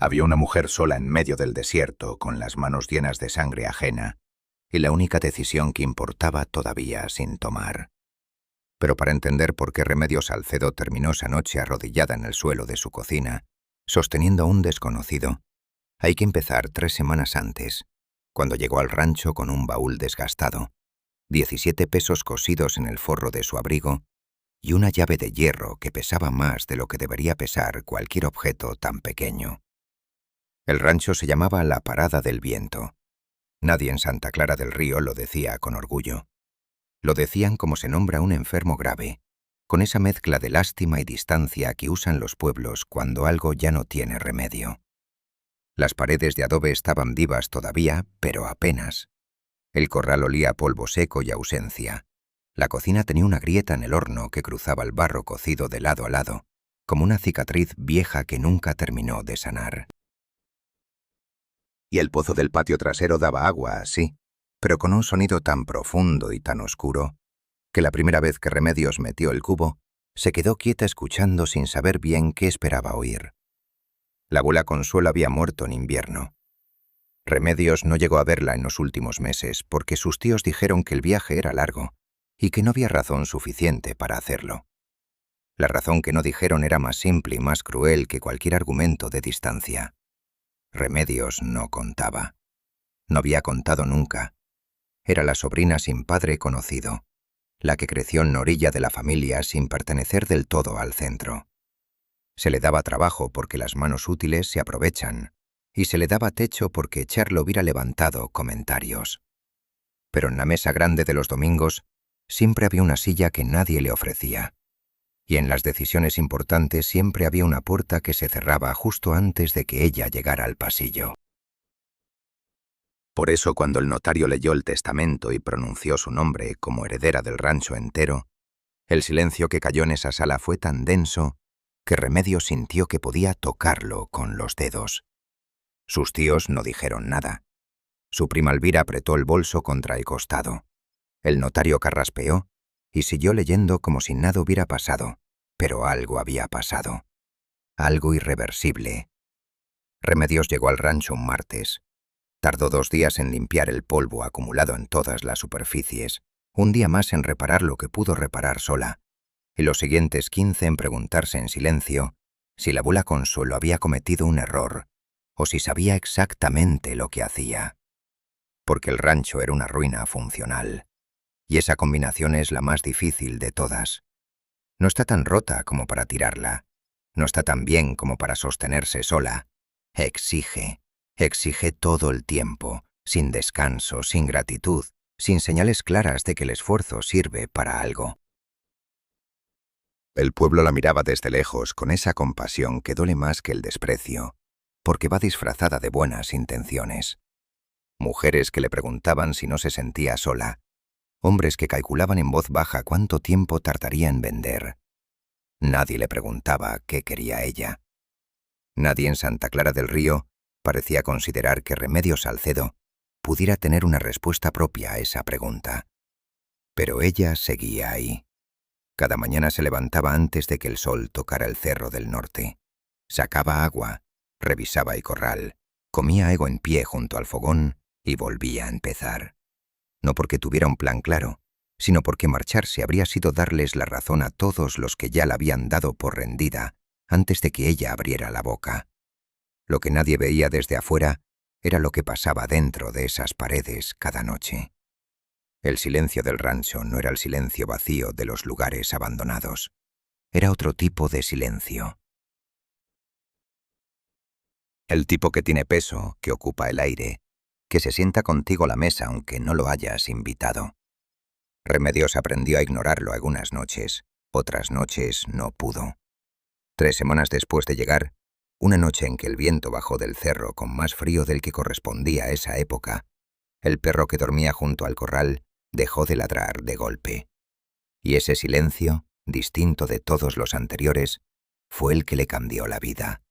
Había una mujer sola en medio del desierto, con las manos llenas de sangre ajena, y la única decisión que importaba todavía sin tomar. Pero para entender por qué Remedios Salcedo terminó esa noche arrodillada en el suelo de su cocina, sosteniendo a un desconocido, hay que empezar 3 semanas antes, cuando llegó al rancho con un baúl desgastado, 17 pesos cosidos en el forro de su abrigo y una llave de hierro que pesaba más de lo que debería pesar cualquier objeto tan pequeño. El rancho se llamaba La Parada del Viento. Nadie en Santa Clara del Río lo decía con orgullo. Lo decían como se nombra un enfermo grave, con esa mezcla de lástima y distancia que usan los pueblos cuando algo ya no tiene remedio. Las paredes de adobe estaban vivas todavía, pero apenas. El corral olía a polvo seco y ausencia. La cocina tenía una grieta en el horno que cruzaba el barro cocido de lado a lado, como una cicatriz vieja que nunca terminó de sanar. Y el pozo del patio trasero daba agua, sí, pero con un sonido tan profundo y tan oscuro, que la primera vez que Remedios metió el cubo, se quedó quieta escuchando sin saber bien qué esperaba oír. La abuela Consuelo había muerto en invierno. Remedios no llegó a verla en los últimos meses porque sus tíos dijeron que el viaje era largo y que no había razón suficiente para hacerlo. La razón que no dijeron era más simple y más cruel que cualquier argumento de distancia. Remedios no contaba. No había contado nunca. Era la sobrina sin padre conocido, la que creció en la orilla de la familia sin pertenecer del todo al centro. Se le daba trabajo porque las manos útiles se aprovechan, y se le daba techo porque echarlo hubiera levantado comentarios. Pero en la mesa grande de los domingos siempre había una silla que nadie le ofrecía, y en las decisiones importantes siempre había una puerta que se cerraba justo antes de que ella llegara al pasillo. Por eso, cuando el notario leyó el testamento y pronunció su nombre como heredera del rancho entero, el silencio que cayó en esa sala fue tan denso que Remedios sintió que podía tocarlo con los dedos. Sus tíos no dijeron nada. Su prima Elvira apretó el bolso contra el costado. El notario carraspeó y siguió leyendo como si nada hubiera pasado, pero algo había pasado. Algo irreversible. Remedios llegó al rancho un martes. Tardó 2 días en limpiar el polvo acumulado en todas las superficies, un día más en reparar lo que pudo reparar sola, y los siguientes 15 en preguntarse en silencio si la abuela Consuelo había cometido un error o si sabía exactamente lo que hacía. Porque el rancho era una ruina funcional, y esa combinación es la más difícil de todas. No está tan rota como para tirarla, no está tan bien como para sostenerse sola. Exige todo el tiempo, sin descanso, sin gratitud, sin señales claras de que el esfuerzo sirve para algo. El pueblo la miraba desde lejos con esa compasión que duele más que el desprecio, porque va disfrazada de buenas intenciones. Mujeres que le preguntaban si no se sentía sola, hombres que calculaban en voz baja cuánto tiempo tardaría en vender. Nadie le preguntaba qué quería ella. Nadie en Santa Clara del Río parecía considerar que Remedios Salcedo pudiera tener una respuesta propia a esa pregunta. Pero ella seguía ahí. Cada mañana se levantaba antes de que el sol tocara el cerro del norte. Sacaba agua, revisaba el corral, comía algo en pie junto al fogón y volvía a empezar. No porque tuviera un plan claro, sino porque marcharse habría sido darles la razón a todos los que ya la habían dado por rendida antes de que ella abriera la boca. Lo que nadie veía desde afuera era lo que pasaba dentro de esas paredes cada noche. El silencio del rancho no era el silencio vacío de los lugares abandonados. Era otro tipo de silencio. El tipo que tiene peso, que ocupa el aire, que se sienta contigo a la mesa aunque no lo hayas invitado. Remedios aprendió a ignorarlo algunas noches, otras noches no pudo. 3 semanas después de llegar, una noche en que el viento bajó del cerro con más frío del que correspondía a esa época, el perro que dormía junto al corral dejó de ladrar de golpe. Y ese silencio, distinto de todos los anteriores, fue el que le cambió la vida.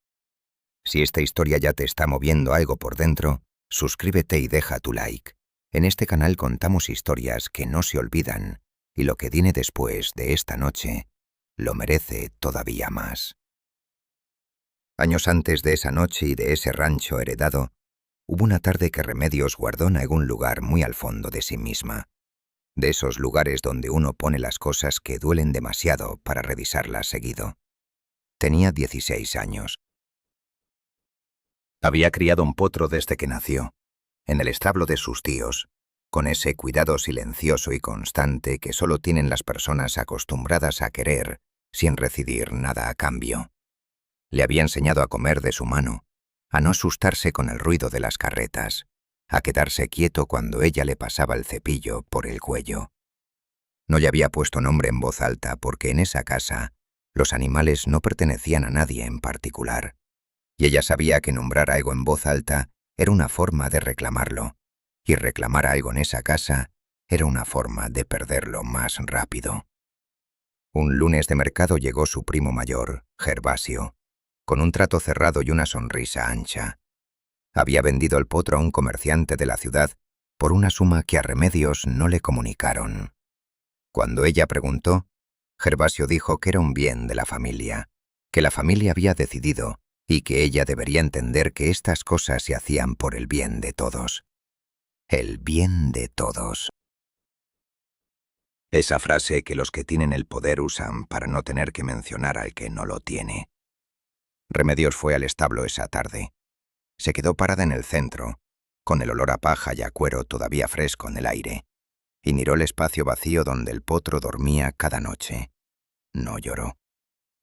Si esta historia ya te está moviendo algo por dentro, suscríbete y deja tu like. En este canal contamos historias que no se olvidan, y lo que viene después de esta noche lo merece todavía más. Años antes de esa noche y de ese rancho heredado, hubo una tarde que Remedios guardó en algún lugar muy al fondo de sí misma, de esos lugares donde uno pone las cosas que duelen demasiado para revisarlas seguido. Tenía 16 años. Había criado un potro desde que nació, en el establo de sus tíos, con ese cuidado silencioso y constante que solo tienen las personas acostumbradas a querer sin recibir nada a cambio. Le había enseñado a comer de su mano, a no asustarse con el ruido de las carretas, a quedarse quieto cuando ella le pasaba el cepillo por el cuello. No le había puesto nombre en voz alta porque en esa casa los animales no pertenecían a nadie en particular, y ella sabía que nombrar algo en voz alta era una forma de reclamarlo, y reclamar algo en esa casa era una forma de perderlo más rápido. Un lunes de mercado llegó su primo mayor, Gervasio, con un trato cerrado y una sonrisa ancha. Había vendido el potro a un comerciante de la ciudad por una suma que a Remedios no le comunicaron. Cuando ella preguntó, Gervasio dijo que era un bien de la familia, que la familia había decidido y que ella debería entender que estas cosas se hacían por el bien de todos. El bien de todos. Esa frase que los que tienen el poder usan para no tener que mencionar al que no lo tiene. Remedios fue al establo esa tarde. Se quedó parada en el centro, con el olor a paja y a cuero todavía fresco en el aire, y miró el espacio vacío donde el potro dormía cada noche. No lloró.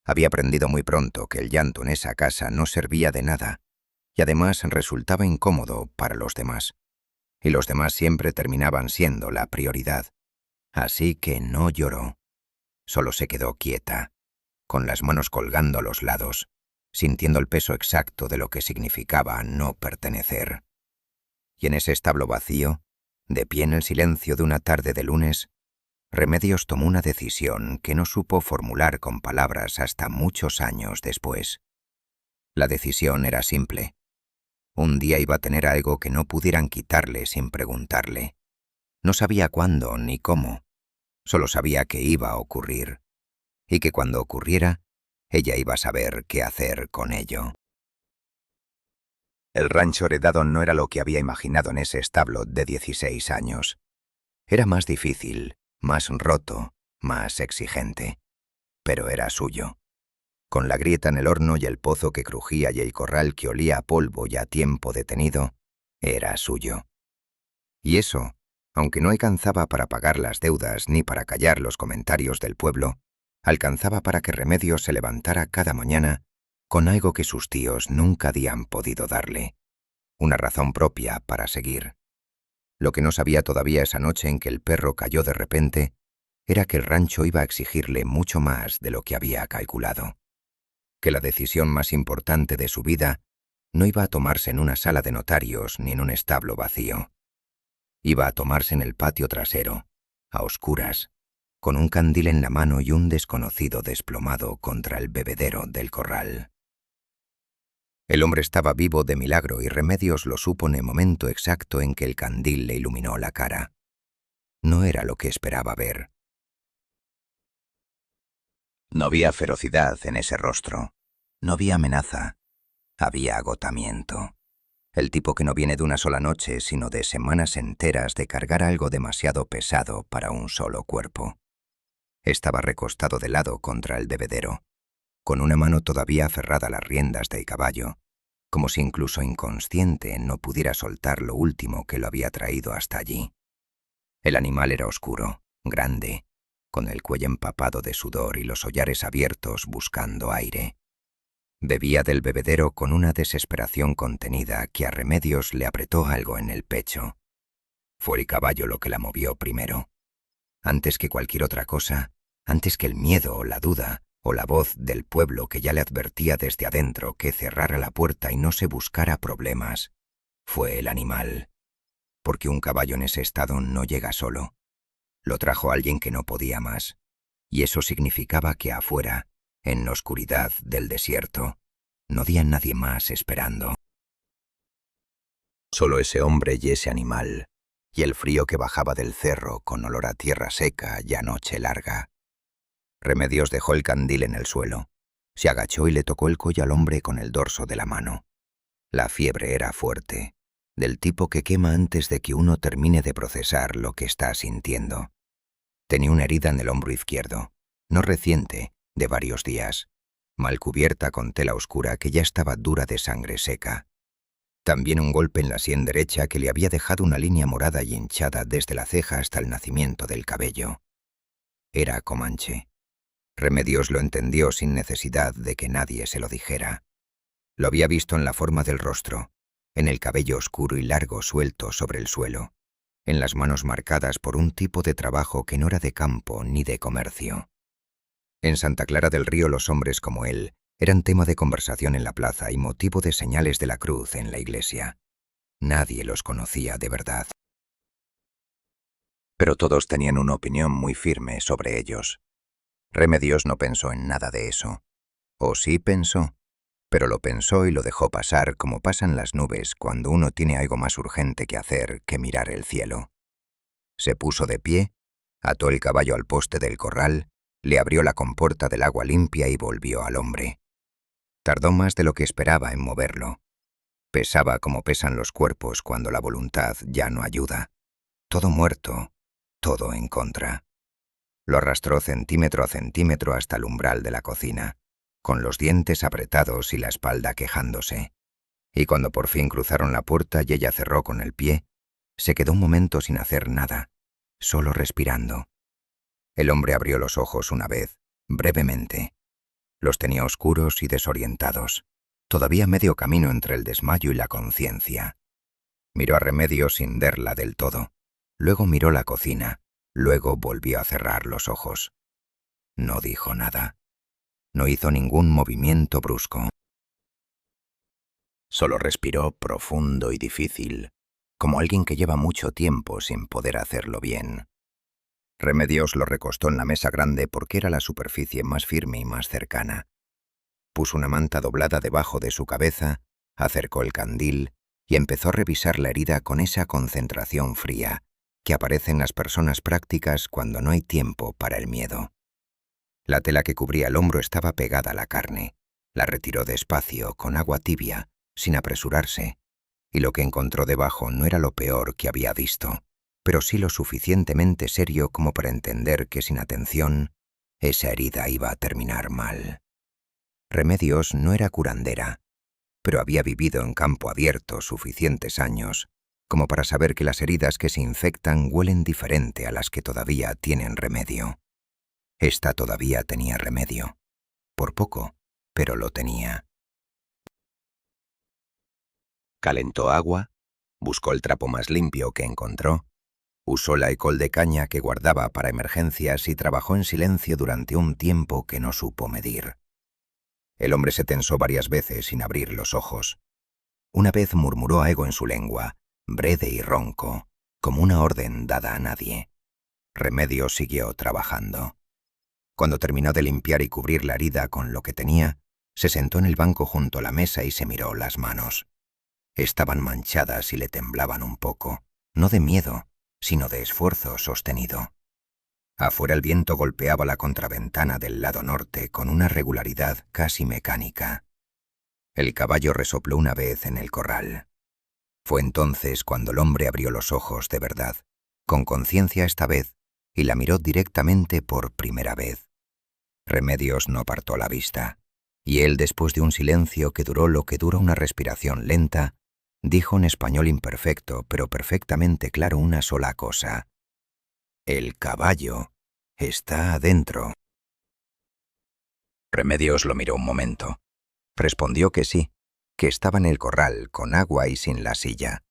Había aprendido muy pronto que el llanto en esa casa no servía de nada, y además resultaba incómodo para los demás. Y los demás siempre terminaban siendo la prioridad. Así que no lloró. Solo se quedó quieta, con las manos colgando a los lados, sintiendo el peso exacto de lo que significaba no pertenecer. Y en ese establo vacío, de pie en el silencio de una tarde de lunes, Remedios tomó una decisión que no supo formular con palabras hasta muchos años después. La decisión era simple. Un día iba a tener algo que no pudieran quitarle sin preguntarle. No sabía cuándo ni cómo, solo sabía que iba a ocurrir, y que cuando ocurriera, ella iba a saber qué hacer con ello. El rancho heredado no era lo que había imaginado en ese establo de 16 años. Era más difícil, más roto, más exigente, pero era suyo. Con la grieta en el horno y el pozo que crujía y el corral que olía a polvo y a tiempo detenido, era suyo. Y eso, aunque no alcanzaba para pagar las deudas ni para callar los comentarios del pueblo, alcanzaba para que Remedios se levantara cada mañana con algo que sus tíos nunca habían podido darle, una razón propia para seguir. Lo que no sabía todavía esa noche en que el perro cayó de repente era que el rancho iba a exigirle mucho más de lo que había calculado, que la decisión más importante de su vida no iba a tomarse en una sala de notarios ni en un establo vacío. Iba a tomarse en el patio trasero, a oscuras, con un candil en la mano y un desconocido desplomado contra el bebedero del corral. El hombre estaba vivo de milagro y Remedios lo supo en el momento exacto en que el candil le iluminó la cara. No era lo que esperaba ver. No había ferocidad en ese rostro. No había amenaza. Había agotamiento. El tipo que no viene de una sola noche, sino de semanas enteras de cargar algo demasiado pesado para un solo cuerpo. Estaba recostado de lado contra el bebedero, con una mano todavía aferrada a las riendas del caballo, como si incluso inconsciente no pudiera soltar lo último que lo había traído hasta allí. El animal era oscuro, grande, con el cuello empapado de sudor y los hollares abiertos buscando aire. Bebía del bebedero con una desesperación contenida que a Remedios le apretó algo en el pecho. Fue el caballo lo que la movió primero. Antes que cualquier otra cosa, antes que el miedo o la duda, o la voz del pueblo que ya le advertía desde adentro que cerrara la puerta y no se buscara problemas, fue el animal. Porque un caballo en ese estado no llega solo. Lo trajo alguien que no podía más, y eso significaba que afuera, en la oscuridad del desierto, no había nadie más esperando. Solo ese hombre y ese animal, y el frío que bajaba del cerro con olor a tierra seca y a noche larga. Remedios dejó el candil en el suelo, Se agachó y le tocó el cuello al hombre con el dorso de la mano. La fiebre era fuerte, del tipo que quema antes de que uno termine de procesar lo que está sintiendo. Tenía una herida en el hombro izquierdo, no reciente, de varios días, mal cubierta con tela oscura que ya estaba dura de sangre seca. También un golpe en la sien derecha que le había dejado una línea morada y hinchada desde la ceja hasta el nacimiento del cabello. Era Comanche. Remedios lo entendió sin necesidad de que nadie se lo dijera. Lo había visto en la forma del rostro, en el cabello oscuro y largo suelto sobre el suelo, en las manos marcadas por un tipo de trabajo que no era de campo ni de comercio. En Santa Clara del Río los hombres como él eran tema de conversación en la plaza y motivo de señales de la cruz en la iglesia. Nadie los conocía de verdad. Pero todos tenían una opinión muy firme sobre ellos. Remedios no pensó en nada de eso. O sí pensó, pero lo pensó y lo dejó pasar como pasan las nubes cuando uno tiene algo más urgente que hacer que mirar el cielo. Se puso de pie, ató el caballo al poste del corral, le abrió la compuerta del agua limpia y volvió al hombre. Tardó más de lo que esperaba en moverlo. Pesaba como pesan los cuerpos cuando la voluntad ya no ayuda. Todo muerto, todo en contra. Lo arrastró centímetro a centímetro hasta el umbral de la cocina, con los dientes apretados y la espalda quejándose. Y cuando por fin cruzaron la puerta y ella cerró con el pie, se quedó un momento sin hacer nada, solo respirando. El hombre abrió los ojos una vez, brevemente. Los tenía oscuros y desorientados, todavía medio camino entre el desmayo y la conciencia. Miró a Remedios sin verla del todo. Luego miró la cocina, luego volvió a cerrar los ojos. No dijo nada. No hizo ningún movimiento brusco. Solo respiró profundo y difícil, como alguien que lleva mucho tiempo sin poder hacerlo bien. Remedios lo recostó en la mesa grande porque era la superficie más firme y más cercana. Puso una manta doblada debajo de su cabeza, acercó el candil y empezó a revisar la herida con esa concentración fría que aparece en las personas prácticas cuando no hay tiempo para el miedo. La tela que cubría el hombro estaba pegada a la carne. La retiró despacio, con agua tibia, sin apresurarse, y lo que encontró debajo no era lo peor que había visto, pero sí lo suficientemente serio como para entender que sin atención, esa herida iba a terminar mal. Remedios no era curandera, pero había vivido en campo abierto suficientes años como para saber que las heridas que se infectan huelen diferente a las que todavía tienen remedio. Esta todavía tenía remedio. Por poco, pero lo tenía. Calentó agua, buscó el trapo más limpio que encontró, usó la ecol de caña que guardaba para emergencias y trabajó en silencio durante un tiempo que no supo medir. El hombre se tensó varias veces sin abrir los ojos. Una vez murmuró algo en su lengua, breve y ronco, como una orden dada a nadie. Remedios siguió trabajando. Cuando terminó de limpiar y cubrir la herida con lo que tenía, se sentó en el banco junto a la mesa y se miró las manos. Estaban manchadas y le temblaban un poco, no de miedo, sino de esfuerzo sostenido. Afuera el viento golpeaba la contraventana del lado norte con una regularidad casi mecánica. El caballo resopló una vez en el corral. Fue entonces cuando el hombre abrió los ojos de verdad, con conciencia esta vez, y la miró directamente por primera vez. Remedios no apartó la vista, y él, después de un silencio que duró lo que dura una respiración lenta, dijo en español imperfecto, pero perfectamente claro, una sola cosa: «El caballo está adentro». Remedios lo miró un momento. Respondió que sí, que estaba en el corral, con agua y sin la silla.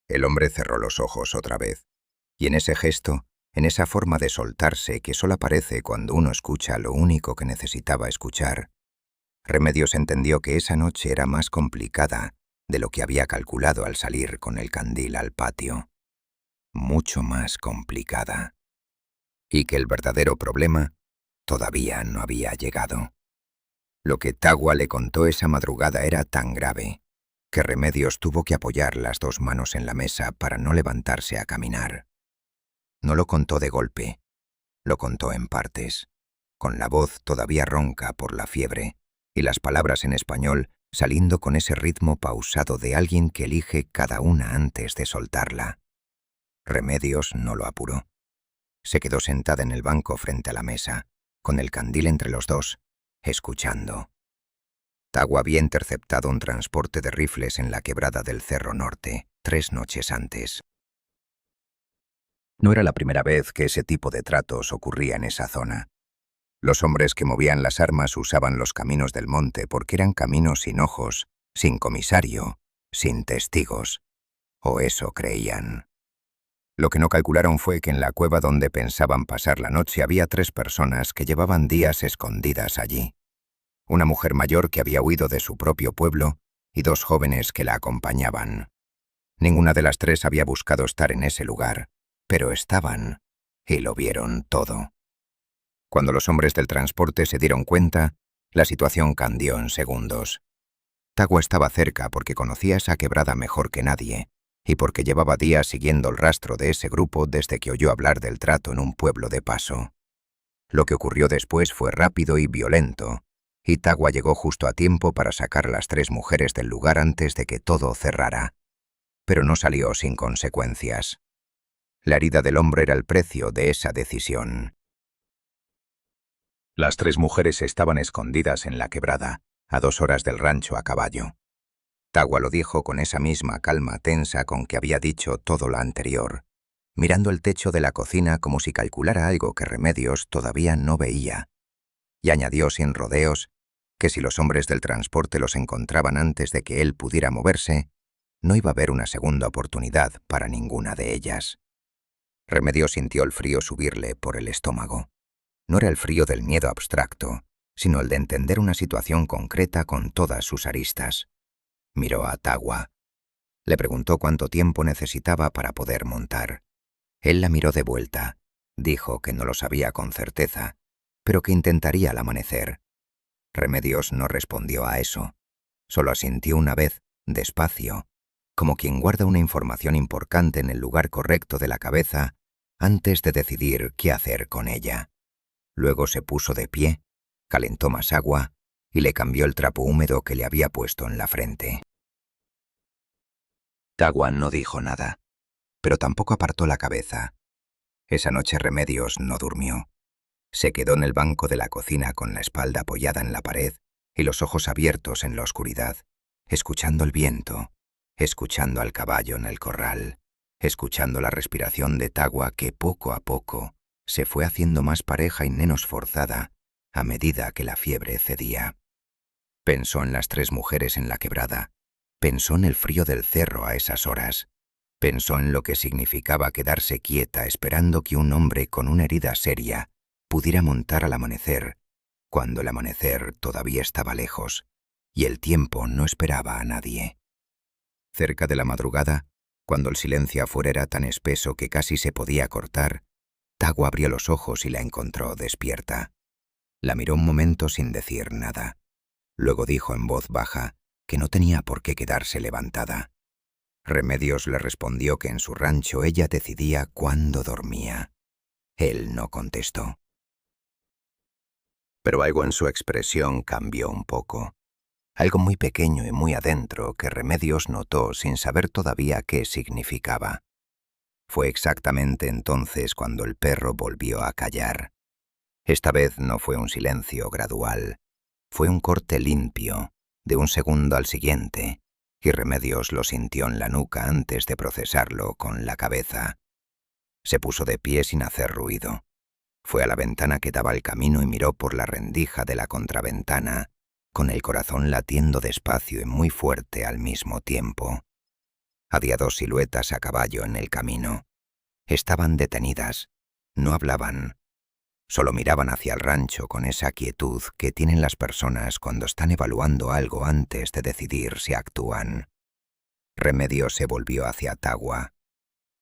El hombre cerró los ojos otra vez, y en ese gesto, en esa forma de soltarse que solo aparece cuando uno escucha lo único que necesitaba escuchar, Remedios entendió que esa noche era más complicada de lo que había calculado al salir con el candil al patio. Mucho más complicada. Y que el verdadero problema todavía no había llegado. Lo que Tagua le contó esa madrugada era tan grave que Remedios tuvo que apoyar las dos manos en la mesa para no levantarse a caminar. No lo contó de golpe, lo contó en partes, con la voz todavía ronca por la fiebre, y las palabras en español saliendo con ese ritmo pausado de alguien que elige cada una antes de soltarla. Remedios no lo apuró. Se quedó sentada en el banco frente a la mesa, con el candil entre los dos, escuchando. Tagua había interceptado un transporte de rifles en la quebrada del Cerro Norte 3 noches antes. No era la primera vez que ese tipo de tratos ocurría en esa zona. Los hombres que movían las armas usaban los caminos del monte porque eran caminos sin ojos, sin comisario, sin testigos. O eso creían. Lo que no calcularon fue que en la cueva donde pensaban pasar la noche había 3 personas que llevaban días escondidas allí. Una mujer mayor que había huido de su propio pueblo y 2 jóvenes que la acompañaban. Ninguna de las 3 había buscado estar en ese lugar, pero estaban, y lo vieron todo. Cuando los hombres del transporte se dieron cuenta, la situación cambió en segundos. Tagua estaba cerca porque conocía esa quebrada mejor que nadie, y porque llevaba días siguiendo el rastro de ese grupo desde que oyó hablar del trato en un pueblo de paso. Lo que ocurrió después fue rápido y violento, y Tagua llegó justo a tiempo para sacar a las 3 mujeres del lugar antes de que todo cerrara. Pero no salió sin consecuencias. La herida del hombre era el precio de esa decisión. Las 3 mujeres estaban escondidas en la quebrada, a 2 horas del rancho a caballo. Tagua lo dijo con esa misma calma tensa con que había dicho todo lo anterior, mirando el techo de la cocina como si calculara algo que Remedios todavía no veía. Y añadió sin rodeos que si los hombres del transporte los encontraban antes de que él pudiera moverse, no iba a haber una segunda oportunidad para ninguna de ellas. Remedios sintió el frío subirle por el estómago. No era el frío del miedo abstracto, sino el de entender una situación concreta con todas sus aristas. Miró a Tagua. Le preguntó cuánto tiempo necesitaba para poder montar. Él la miró de vuelta. Dijo que no lo sabía con certeza, pero que intentaría al amanecer. Remedios no respondió a eso. Solo asintió una vez, despacio, como quien guarda una información importante en el lugar correcto de la cabeza antes de decidir qué hacer con ella. Luego se puso de pie, calentó más agua y le cambió el trapo húmedo que le había puesto en la frente. Tagua no dijo nada, pero tampoco apartó la cabeza. Esa noche Remedios no durmió. Se quedó en el banco de la cocina con la espalda apoyada en la pared y los ojos abiertos en la oscuridad, escuchando el viento, escuchando al caballo en el corral, escuchando la respiración de Tagua que poco a poco se fue haciendo más pareja y menos forzada a medida que la fiebre cedía. Pensó en las 3 mujeres en la quebrada, pensó en el frío del cerro a esas horas, pensó en lo que significaba quedarse quieta esperando que un hombre con una herida seria pudiera montar al amanecer, cuando el amanecer todavía estaba lejos y el tiempo no esperaba a nadie. Cerca de la madrugada, cuando el silencio afuera era tan espeso que casi se podía cortar, Tagua abrió los ojos y la encontró despierta. La miró un momento sin decir nada. Luego dijo en voz baja que no tenía por qué quedarse levantada. Remedios le respondió que en su rancho ella decidía cuándo dormía. Él no contestó. Pero algo en su expresión cambió un poco. Algo muy pequeño y muy adentro que Remedios notó sin saber todavía qué significaba. Fue exactamente entonces cuando el perro volvió a callar. Esta vez no fue un silencio gradual, fue un corte limpio, de un segundo al siguiente, y Remedios lo sintió en la nuca antes de procesarlo con la cabeza. Se puso de pie sin hacer ruido. Fue a la ventana que daba al camino y miró por la rendija de la contraventana, con el corazón latiendo despacio y muy fuerte al mismo tiempo. Había 2 siluetas a caballo en el camino. Estaban detenidas, no hablaban. Solo miraban hacia el rancho con esa quietud que tienen las personas cuando están evaluando algo antes de decidir si actúan. Remedios se volvió hacia Tagua.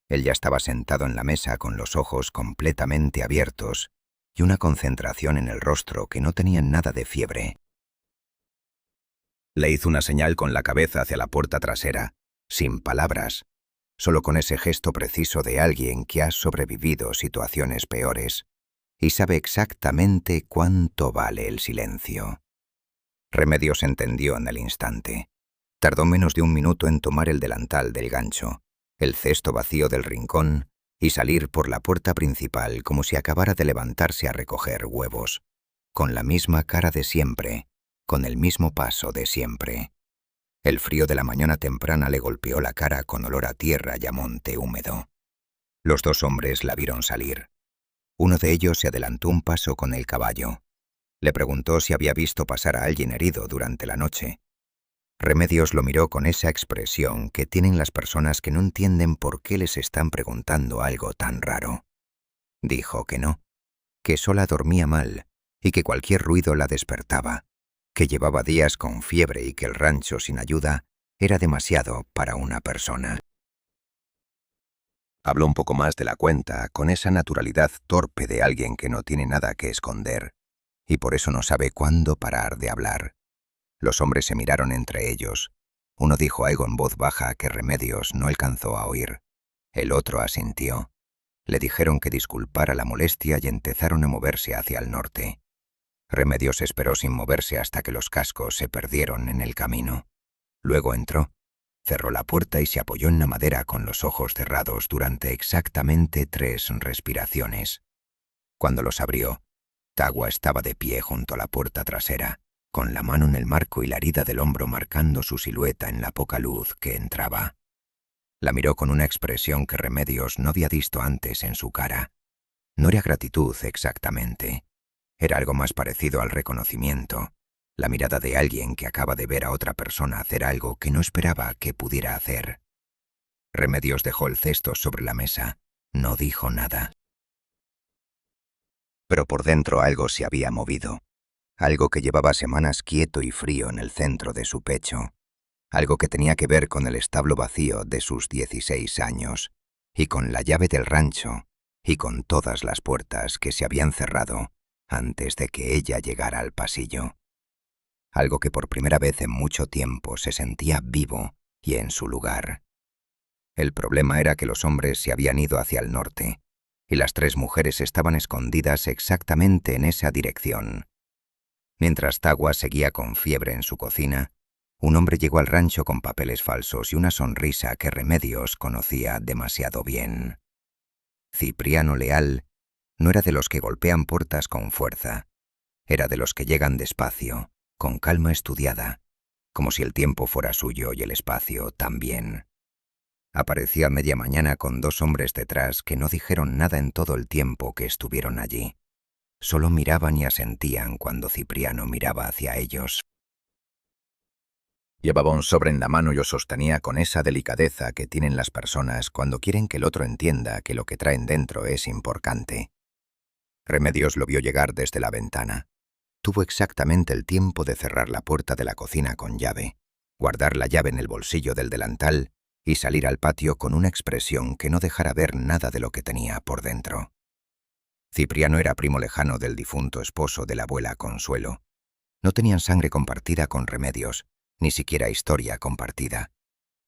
Él ya estaba sentado en la mesa con los ojos completamente abiertos y una concentración en el rostro que no tenía nada de fiebre. Le hizo una señal con la cabeza hacia la puerta trasera, sin palabras, solo con ese gesto preciso de alguien que ha sobrevivido situaciones peores y sabe exactamente cuánto vale el silencio. Remedios entendió en el instante. Tardó menos de un minuto en tomar el delantal del gancho, el cesto vacío del rincón y salir por la puerta principal como si acabara de levantarse a recoger huevos, con la misma cara de siempre, con el mismo paso de siempre. El frío de la mañana temprana le golpeó la cara con olor a tierra y a monte húmedo. Los dos hombres la vieron salir. Uno de ellos se adelantó un paso con el caballo. Le preguntó si había visto pasar a alguien herido durante la noche. Remedios lo miró con esa expresión que tienen las personas que no entienden por qué les están preguntando algo tan raro. Dijo que no, que sola dormía mal y que cualquier ruido la despertaba, que llevaba días con fiebre y que el rancho sin ayuda era demasiado para una persona. Habló un poco más de la cuenta, con esa naturalidad torpe de alguien que no tiene nada que esconder, y por eso no sabe cuándo parar de hablar. Los hombres se miraron entre ellos. Uno dijo algo en voz baja que Remedios no alcanzó a oír. El otro asintió. Le dijeron que disculpara la molestia y empezaron a moverse hacia el norte. Remedios esperó sin moverse hasta que los cascos se perdieron en el camino. Luego entró, cerró la puerta y se apoyó en la madera con los ojos cerrados durante exactamente 3 respiraciones. Cuando los abrió, Tagua estaba de pie junto a la puerta trasera, con la mano en el marco y la herida del hombro marcando su silueta en la poca luz que entraba. La miró con una expresión que Remedios no había visto antes en su cara. No era gratitud exactamente. Era algo más parecido al reconocimiento, la mirada de alguien que acaba de ver a otra persona hacer algo que no esperaba que pudiera hacer. Remedios dejó el cesto sobre la mesa. No dijo nada. Pero por dentro algo se había movido. Algo que llevaba semanas quieto y frío en el centro de su pecho. Algo que tenía que ver con el establo vacío de sus 16 años, y con la llave del rancho, y con todas las puertas que se habían cerrado antes de que ella llegara al pasillo. Algo que por primera vez en mucho tiempo se sentía vivo y en su lugar. El problema era que los hombres se habían ido hacia el norte, y las 3 mujeres estaban escondidas exactamente en esa dirección. Mientras Tagua seguía con fiebre en su cocina, un hombre llegó al rancho con papeles falsos y una sonrisa que Remedios conocía demasiado bien. Cipriano Leal no era de los que golpean puertas con fuerza. Era de los que llegan despacio, con calma estudiada, como si el tiempo fuera suyo y el espacio también. Aparecía a media mañana con 2 hombres detrás que no dijeron nada en todo el tiempo que estuvieron allí. Solo miraban y asentían cuando Cipriano miraba hacia ellos. Llevaba un sobre en la mano y lo sostenía con esa delicadeza que tienen las personas cuando quieren que el otro entienda que lo que traen dentro es importante. Remedios lo vio llegar desde la ventana. Tuvo exactamente el tiempo de cerrar la puerta de la cocina con llave, guardar la llave en el bolsillo del delantal y salir al patio con una expresión que no dejara ver nada de lo que tenía por dentro. Cipriano era primo lejano del difunto esposo de la abuela Consuelo. No tenían sangre compartida con Remedios, ni siquiera historia compartida.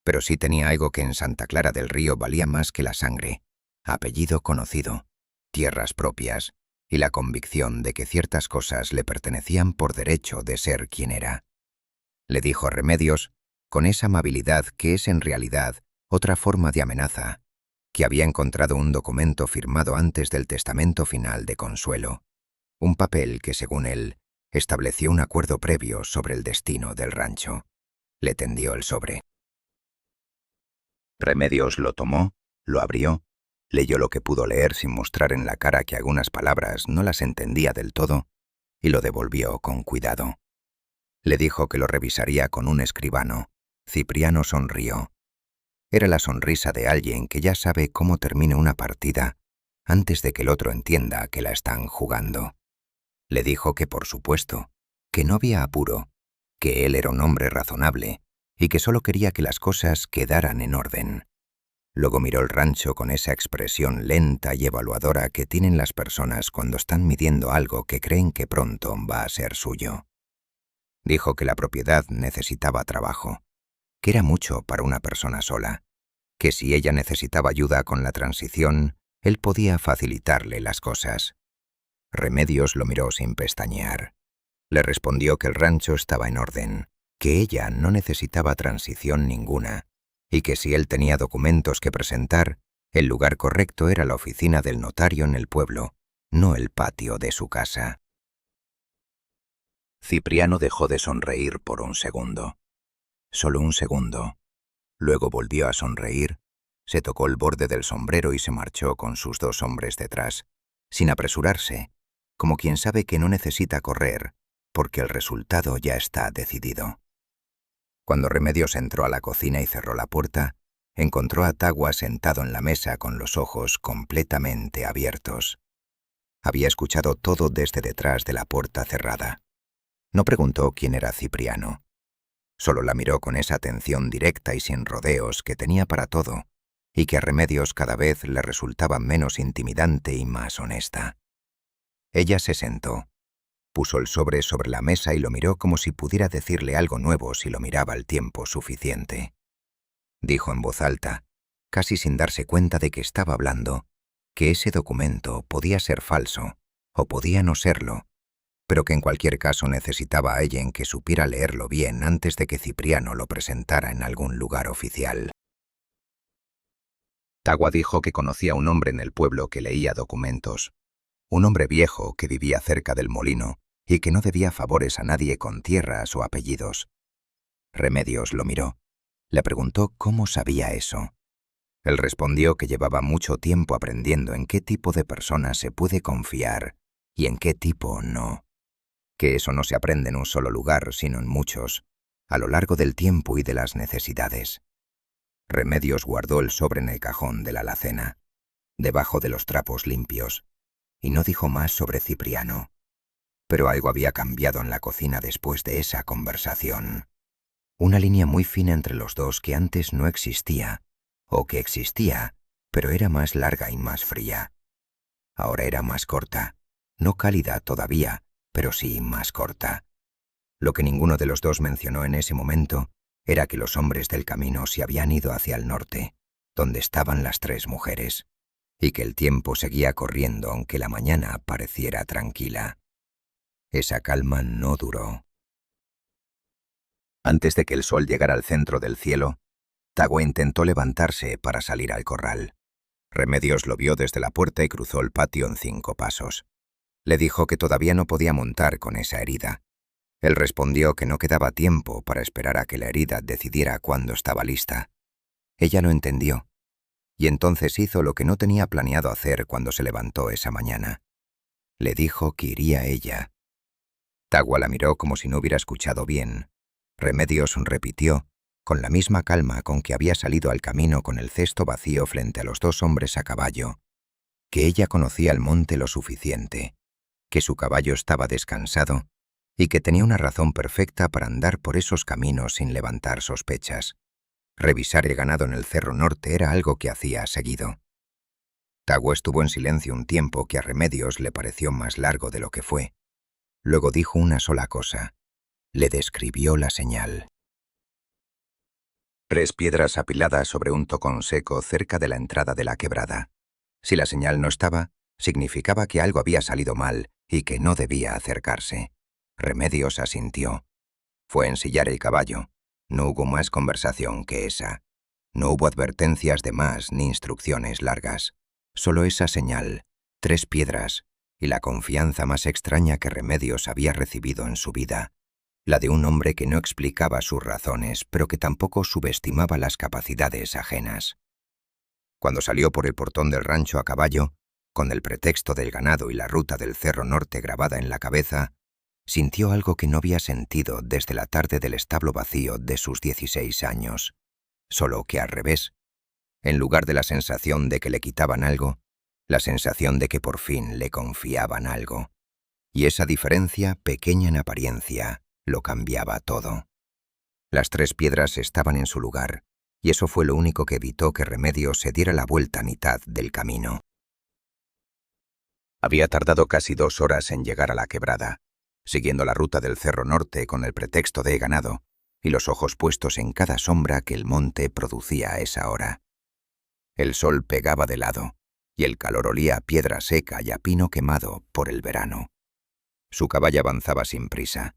Pero sí tenía algo que en Santa Clara del Río valía más que la sangre: apellido conocido, tierras propias y la convicción de que ciertas cosas le pertenecían por derecho de ser quien era. Le dijo a Remedios, con esa amabilidad que es en realidad otra forma de amenaza, que había encontrado un documento firmado antes del testamento final de Consuelo, un papel que, según él, estableció un acuerdo previo sobre el destino del rancho. Le tendió el sobre. Remedios lo tomó, lo abrió, leyó lo que pudo leer sin mostrar en la cara que algunas palabras no las entendía del todo, y lo devolvió con cuidado. Le dijo que lo revisaría con un escribano. Cipriano sonrió. Era la sonrisa de alguien que ya sabe cómo termina una partida antes de que el otro entienda que la están jugando. Le dijo que, por supuesto, que no había apuro, que él era un hombre razonable y que solo quería que las cosas quedaran en orden. Luego miró el rancho con esa expresión lenta y evaluadora que tienen las personas cuando están midiendo algo que creen que pronto va a ser suyo. Dijo que la propiedad necesitaba trabajo, que era mucho para una persona sola, que si ella necesitaba ayuda con la transición, él podía facilitarle las cosas. Remedios lo miró sin pestañear. Le respondió que el rancho estaba en orden, que ella no necesitaba transición ninguna, y que si él tenía documentos que presentar, el lugar correcto era la oficina del notario en el pueblo, no el patio de su casa. Cipriano dejó de sonreír por un segundo. Solo un segundo. Luego volvió a sonreír, se tocó el borde del sombrero y se marchó con sus 2 hombres detrás, sin apresurarse, como quien sabe que no necesita correr, porque el resultado ya está decidido. Cuando Remedios entró a la cocina y cerró la puerta, encontró a Tagua sentado en la mesa con los ojos completamente abiertos. Había escuchado todo desde detrás de la puerta cerrada. No preguntó quién era Cipriano. Solo la miró con esa atención directa y sin rodeos que tenía para todo, y que a Remedios cada vez le resultaba menos intimidante y más honesta. Ella se sentó, puso el sobre la mesa y lo miró como si pudiera decirle algo nuevo si lo miraba el tiempo suficiente. Dijo en voz alta, casi sin darse cuenta de que estaba hablando, que ese documento podía ser falso, o podía no serlo, pero que en cualquier caso necesitaba a alguien que supiera leerlo bien antes de que Cipriano lo presentara en algún lugar oficial. Tagua dijo que conocía a un hombre en el pueblo que leía documentos. Un hombre viejo que vivía cerca del molino y que no debía favores a nadie con tierras o apellidos. Remedios lo miró. Le preguntó cómo sabía eso. Él respondió que llevaba mucho tiempo aprendiendo en qué tipo de persona se puede confiar y en qué tipo no. Que eso no se aprende en un solo lugar, sino en muchos, a lo largo del tiempo y de las necesidades. Remedios guardó el sobre en el cajón de la alacena, debajo de los trapos limpios, y no dijo más sobre Cipriano. Pero algo había cambiado en la cocina después de esa conversación. Una línea muy fina entre los dos que antes no existía, o que existía, pero era más larga y más fría. Ahora era más corta, no cálida todavía, pero sí más corta. Lo que ninguno de los dos mencionó en ese momento era que los hombres del camino se habían ido hacia el norte, donde estaban las 3 mujeres, y que el tiempo seguía corriendo aunque la mañana pareciera tranquila. Esa calma no duró. Antes de que el sol llegara al centro del cielo, Tagua intentó levantarse para salir al corral. Remedios lo vio desde la puerta y cruzó el patio en 5 pasos. Le dijo que todavía no podía montar con esa herida. Él respondió que no quedaba tiempo para esperar a que la herida decidiera cuándo estaba lista. Ella lo entendió, y entonces hizo lo que no tenía planeado hacer cuando se levantó esa mañana. Le dijo que iría ella. Tagua la miró como si no hubiera escuchado bien. Remedios repitió, con la misma calma con que había salido al camino con el cesto vacío frente a los 2 hombres a caballo, que ella conocía el monte lo suficiente, que su caballo estaba descansado y que tenía una razón perfecta para andar por esos caminos sin levantar sospechas. Revisar el ganado en el Cerro Norte era algo que hacía seguido. Tagua estuvo en silencio un tiempo que a Remedios le pareció más largo de lo que fue. Luego dijo una sola cosa. Le describió la señal. 3 piedras apiladas sobre un tocón seco cerca de la entrada de la quebrada. Si la señal no estaba, significaba que algo había salido mal y que no debía acercarse. Remedios asintió. Fue a ensillar el caballo. No hubo más conversación que esa. No hubo advertencias de más ni instrucciones largas. Solo esa señal, 3 piedras, y la confianza más extraña que Remedios había recibido en su vida. La de un hombre que no explicaba sus razones, pero que tampoco subestimaba las capacidades ajenas. Cuando salió por el portón del rancho a caballo, con el pretexto del ganado y la ruta del Cerro Norte grabada en la cabeza, sintió algo que no había sentido desde la tarde del establo vacío de sus 16 años, solo que al revés. En lugar de la sensación de que le quitaban algo, la sensación de que por fin le confiaban algo. Y esa diferencia, pequeña en apariencia, lo cambiaba todo. Las 3 piedras estaban en su lugar, y eso fue lo único que evitó que Remedios se diera la vuelta a mitad del camino. Había tardado casi 2 horas en llegar a la quebrada, siguiendo la ruta del Cerro Norte con el pretexto de ganado, y los ojos puestos en cada sombra que el monte producía a esa hora. El sol pegaba de lado, y el calor olía a piedra seca y a pino quemado por el verano. Su caballo avanzaba sin prisa,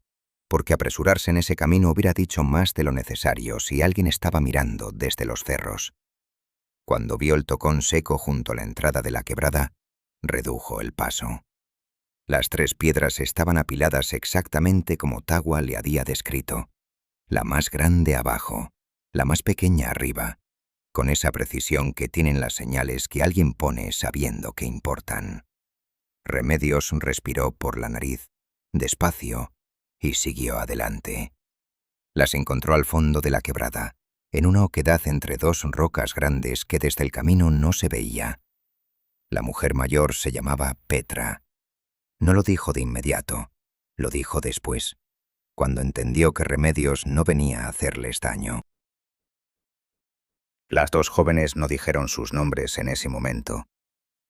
porque apresurarse en ese camino hubiera dicho más de lo necesario si alguien estaba mirando desde los cerros. Cuando vio el tocón seco junto a la entrada de la quebrada, redujo el paso. Las 3 piedras estaban apiladas exactamente como Tagua le había descrito, la más grande abajo, la más pequeña arriba, con esa precisión que tienen las señales que alguien pone sabiendo que importan. Remedios respiró por la nariz, despacio, y siguió adelante. Las encontró al fondo de la quebrada, en una oquedad entre 2 rocas grandes que desde el camino no se veía. La mujer mayor se llamaba Petra. No lo dijo de inmediato, lo dijo después, cuando entendió que Remedios no venía a hacerles daño. Las 2 jóvenes no dijeron sus nombres en ese momento.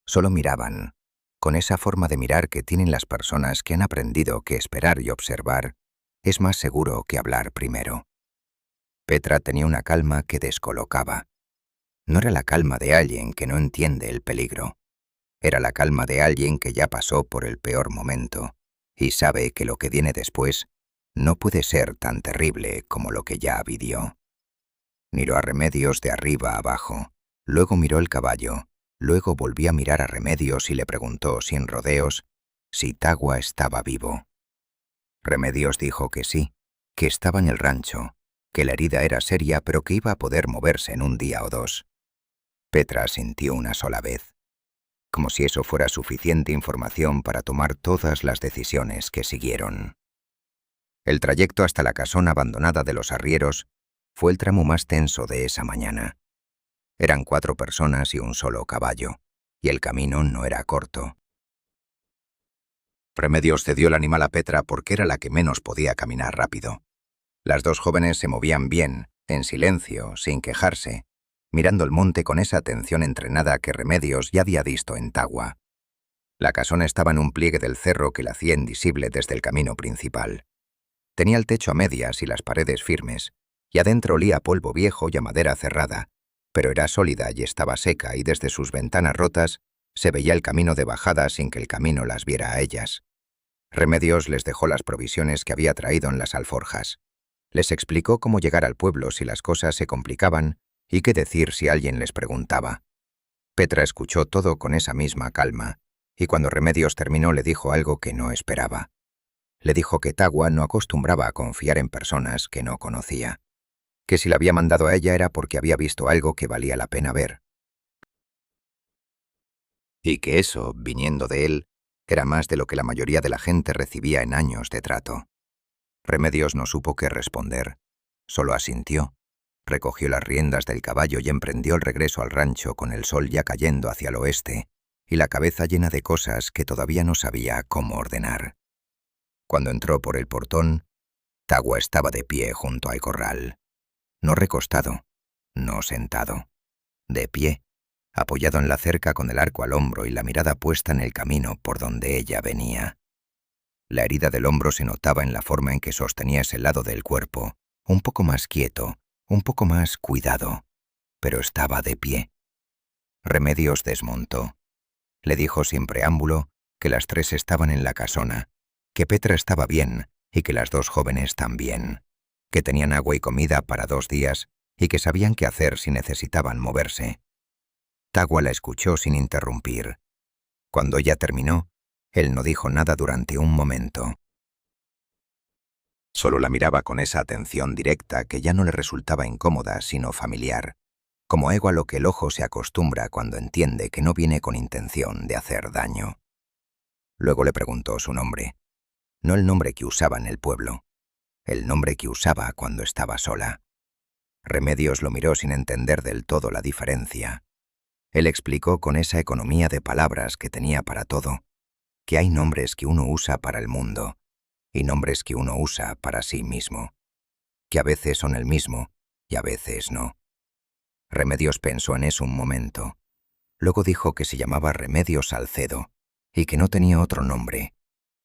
Solo miraban, con esa forma de mirar que tienen las personas que han aprendido que esperar y observar es más seguro que hablar primero. Petra tenía una calma que descolocaba. No era la calma de alguien que no entiende el peligro. Era la calma de alguien que ya pasó por el peor momento y sabe que lo que viene después no puede ser tan terrible como lo que ya vivió. Miró a Remedios de arriba a abajo, luego miró el caballo, luego volvió a mirar a Remedios y le preguntó sin rodeos si Tagua estaba vivo. Remedios dijo que sí, que estaba en el rancho, que la herida era seria pero que iba a poder moverse en un día o 2. Petra sintió una sola vez, como si eso fuera suficiente información para tomar todas las decisiones que siguieron. El trayecto hasta la casona abandonada de los arrieros fue el tramo más tenso de esa mañana. Eran 4 personas y un solo caballo, y el camino no era corto. Remedios cedió el animal a Petra porque era la que menos podía caminar rápido. Las 2 jóvenes se movían bien, en silencio, sin quejarse, mirando el monte con esa atención entrenada que Remedios ya había visto en Tagua. La casona estaba en un pliegue del cerro que la hacía invisible desde el camino principal. Tenía el techo a medias y las paredes firmes, y adentro olía a polvo viejo y a madera cerrada, pero era sólida y estaba seca y desde sus ventanas rotas se veía el camino de bajada sin que el camino las viera a ellas. Remedios les dejó las provisiones que había traído en las alforjas. Les explicó cómo llegar al pueblo si las cosas se complicaban y qué decir si alguien les preguntaba. Petra escuchó todo con esa misma calma, y cuando Remedios terminó le dijo algo que no esperaba. Le dijo que Tagua no acostumbraba a confiar en personas que no conocía, que si la había mandado a ella era porque había visto algo que valía la pena ver, y que eso, viniendo de él, era más de lo que la mayoría de la gente recibía en años de trato. Remedios no supo qué responder, solo asintió, recogió las riendas del caballo y emprendió el regreso al rancho con el sol ya cayendo hacia el oeste y la cabeza llena de cosas que todavía no sabía cómo ordenar. Cuando entró por el portón, Tagua estaba de pie junto al corral, no recostado, no sentado, de pie, apoyado en la cerca con el arco al hombro y la mirada puesta en el camino por donde ella venía. La herida del hombro se notaba en la forma en que sostenía ese lado del cuerpo, un poco más quieto, un poco más cuidado, pero estaba de pie. Remedios desmontó. Le dijo sin preámbulo que las 3 estaban en la casona, que Petra estaba bien y que las 2 jóvenes también, que tenían agua y comida para 2 días y que sabían qué hacer si necesitaban moverse. Tagua la escuchó sin interrumpir. Cuando ella terminó, él no dijo nada durante un momento. Solo la miraba con esa atención directa que ya no le resultaba incómoda, sino familiar, como algo a lo que el ojo se acostumbra cuando entiende que no viene con intención de hacer daño. Luego le preguntó su nombre, no el nombre que usaba en el pueblo, el nombre que usaba cuando estaba sola. Remedios lo miró sin entender del todo la diferencia. Él explicó con esa economía de palabras que tenía para todo, que hay nombres que uno usa para el mundo y nombres que uno usa para sí mismo, que a veces son el mismo y a veces no. Remedios pensó en eso un momento. Luego dijo que se llamaba Remedios Salcedo y que no tenía otro nombre,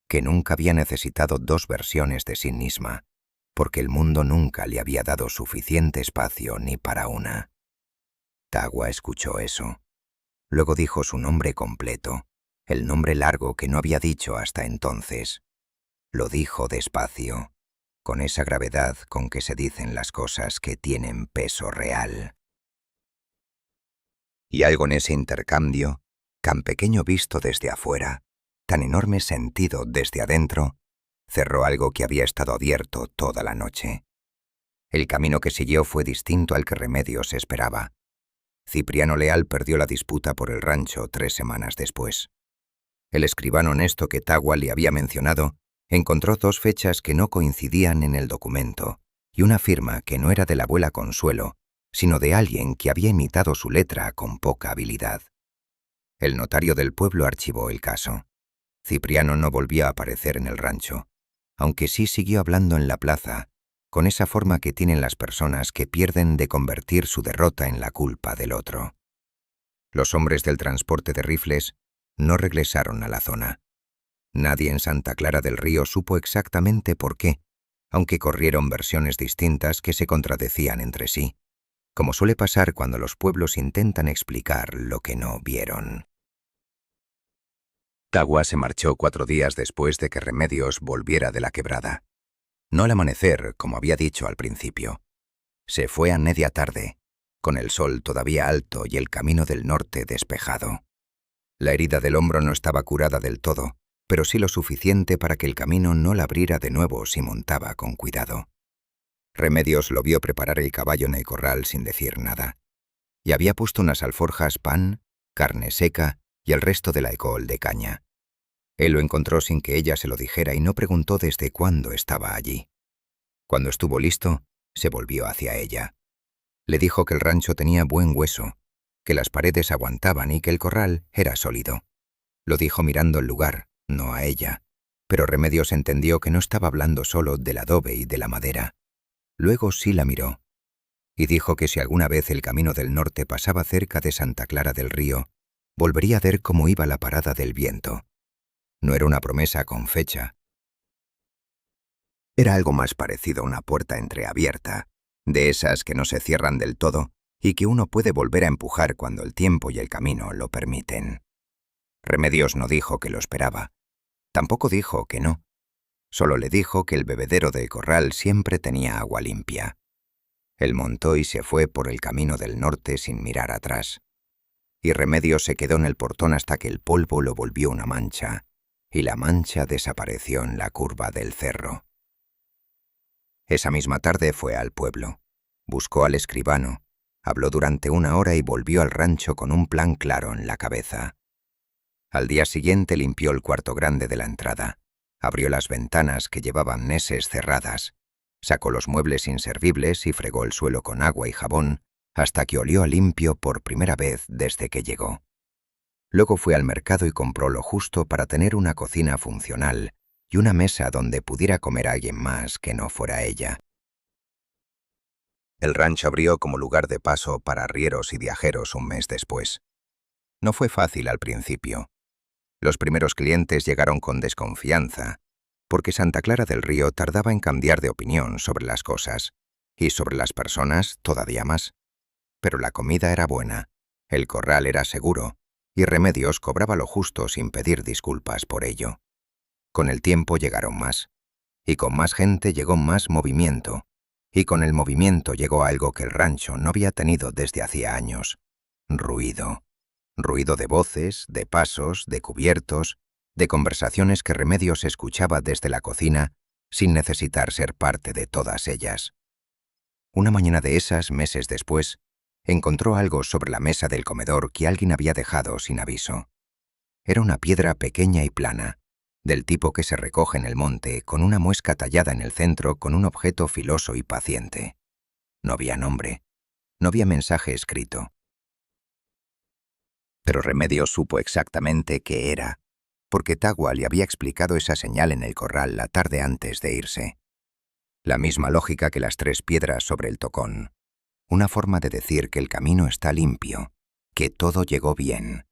que nunca había necesitado 2 versiones de sí misma, porque el mundo nunca le había dado suficiente espacio ni para una. Tagua escuchó eso. Luego dijo su nombre completo, el nombre largo que no había dicho hasta entonces. Lo dijo despacio, con esa gravedad con que se dicen las cosas que tienen peso real. Y algo en ese intercambio, tan pequeño visto desde afuera, tan enorme sentido desde adentro, cerró algo que había estado abierto toda la noche. El camino que siguió fue distinto al que Remedios esperaba. Cipriano Leal perdió la disputa por el rancho 3 semanas después. El escribano honesto que Tagua le había mencionado encontró 2 fechas que no coincidían en el documento y una firma que no era de la abuela Consuelo, sino de alguien que había imitado su letra con poca habilidad. El notario del pueblo archivó el caso. Cipriano no volvió a aparecer en el rancho, aunque sí siguió hablando en la plaza, con esa forma que tienen las personas que pierden de convertir su derrota en la culpa del otro. Los hombres del transporte de rifles no regresaron a la zona. Nadie en Santa Clara del Río supo exactamente por qué, aunque corrieron versiones distintas que se contradecían entre sí, como suele pasar cuando los pueblos intentan explicar lo que no vieron. Tagua se marchó 4 días después de que Remedios volviera de la quebrada. No al amanecer, como había dicho al principio. Se fue a media tarde, con el sol todavía alto y el camino del norte despejado. La herida del hombro no estaba curada del todo, pero sí lo suficiente para que el camino no la abriera de nuevo si montaba con cuidado. Remedios lo vio preparar el caballo en el corral sin decir nada. Y había puesto unas alforjas, pan, carne seca y el resto del alcohol de caña. Él lo encontró sin que ella se lo dijera y no preguntó desde cuándo estaba allí. Cuando estuvo listo, se volvió hacia ella. Le dijo que el rancho tenía buen hueso, que las paredes aguantaban y que el corral era sólido. Lo dijo mirando el lugar, no a ella, pero Remedios entendió que no estaba hablando solo del adobe y de la madera. Luego sí la miró, y dijo que si alguna vez el camino del norte pasaba cerca de Santa Clara del Río, volvería a ver cómo iba la parada del viento. No era una promesa con fecha. Era algo más parecido a una puerta entreabierta, de esas que no se cierran del todo y que uno puede volver a empujar cuando el tiempo y el camino lo permiten. Remedios no dijo que lo esperaba. Tampoco dijo que no. Solo le dijo que el bebedero del corral siempre tenía agua limpia. Él montó y se fue por el camino del norte sin mirar atrás. Y Remedios se quedó en el portón hasta que el polvo lo volvió una mancha, y la mancha desapareció en la curva del cerro. Esa misma tarde fue al pueblo. Buscó al escribano, habló durante 1 hora y volvió al rancho con un plan claro en la cabeza. Al día siguiente limpió el cuarto grande de la entrada, abrió las ventanas que llevaban neses cerradas, sacó los muebles inservibles y fregó el suelo con agua y jabón hasta que olió a limpio por primera vez desde que llegó. Luego fue al mercado y compró lo justo para tener una cocina funcional y una mesa donde pudiera comer alguien más que no fuera ella. El rancho abrió como lugar de paso para arrieros y viajeros un mes después. No fue fácil al principio. Los primeros clientes llegaron con desconfianza, porque Santa Clara del Río tardaba en cambiar de opinión sobre las cosas, y sobre las personas todavía más. Pero la comida era buena, el corral era seguro, y Remedios cobraba lo justo sin pedir disculpas por ello. Con el tiempo llegaron más, y con más gente llegó más movimiento, y con el movimiento llegó algo que el rancho no había tenido desde hacía años: ruido. Ruido de voces, de pasos, de cubiertos, de conversaciones que Remedios escuchaba desde la cocina sin necesitar ser parte de todas ellas. Una mañana de esas, meses después, encontró algo sobre la mesa del comedor que alguien había dejado sin aviso. Era una piedra pequeña y plana, del tipo que se recoge en el monte, con una muesca tallada en el centro con un objeto filoso y paciente. No había nombre, no había mensaje escrito. Pero Remedios supo exactamente qué era, porque Tagua le había explicado esa señal en el corral la tarde antes de irse. La misma lógica que las 3 piedras sobre el tocón. Una forma de decir que el camino está limpio, que todo llegó bien,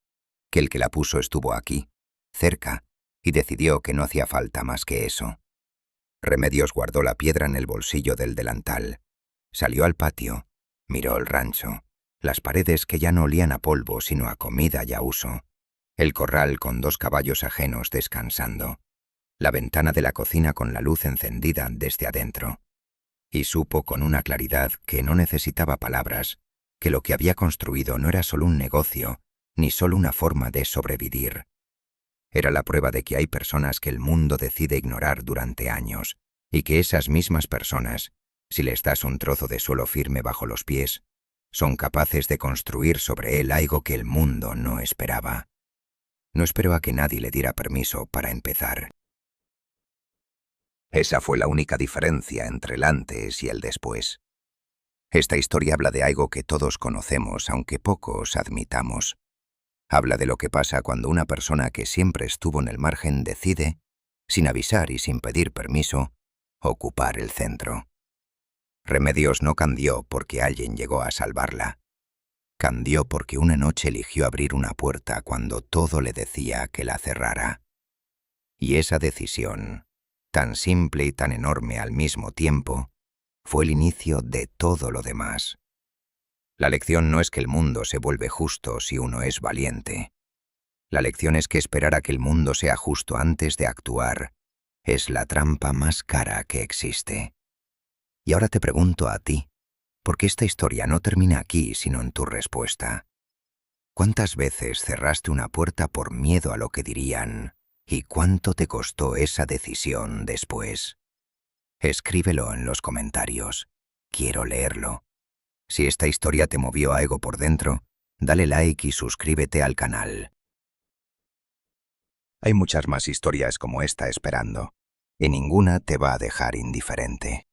que el que la puso estuvo aquí, cerca, y decidió que no hacía falta más que eso. Remedios guardó la piedra en el bolsillo del delantal. Salió al patio, miró el rancho, las paredes que ya no olían a polvo sino a comida y a uso, el corral con 2 caballos ajenos descansando, la ventana de la cocina con la luz encendida desde adentro, y supo con una claridad que no necesitaba palabras que lo que había construido no era solo un negocio, ni solo una forma de sobrevivir. Era la prueba de que hay personas que el mundo decide ignorar durante años, y que esas mismas personas, si les das un trozo de suelo firme bajo los pies, son capaces de construir sobre él algo que el mundo no esperaba. No esperó a que nadie le diera permiso para empezar. Esa fue la única diferencia entre el antes y el después. Esta historia habla de algo que todos conocemos, aunque pocos admitamos. Habla de lo que pasa cuando una persona que siempre estuvo en el margen decide, sin avisar y sin pedir permiso, ocupar el centro. Remedios no cambió porque alguien llegó a salvarla. Cambió porque una noche eligió abrir una puerta cuando todo le decía que la cerrara. Y esa decisión, tan simple y tan enorme al mismo tiempo, fue el inicio de todo lo demás. La lección no es que el mundo se vuelve justo si uno es valiente. La lección es que esperar a que el mundo sea justo antes de actuar es la trampa más cara que existe. Y ahora te pregunto a ti, porque esta historia no termina aquí sino en tu respuesta. ¿Cuántas veces cerraste una puerta por miedo a lo que dirían y cuánto te costó esa decisión después? Escríbelo en los comentarios. Quiero leerlo. Si esta historia te movió algo por dentro, dale like y suscríbete al canal. Hay muchas más historias como esta esperando, y ninguna te va a dejar indiferente.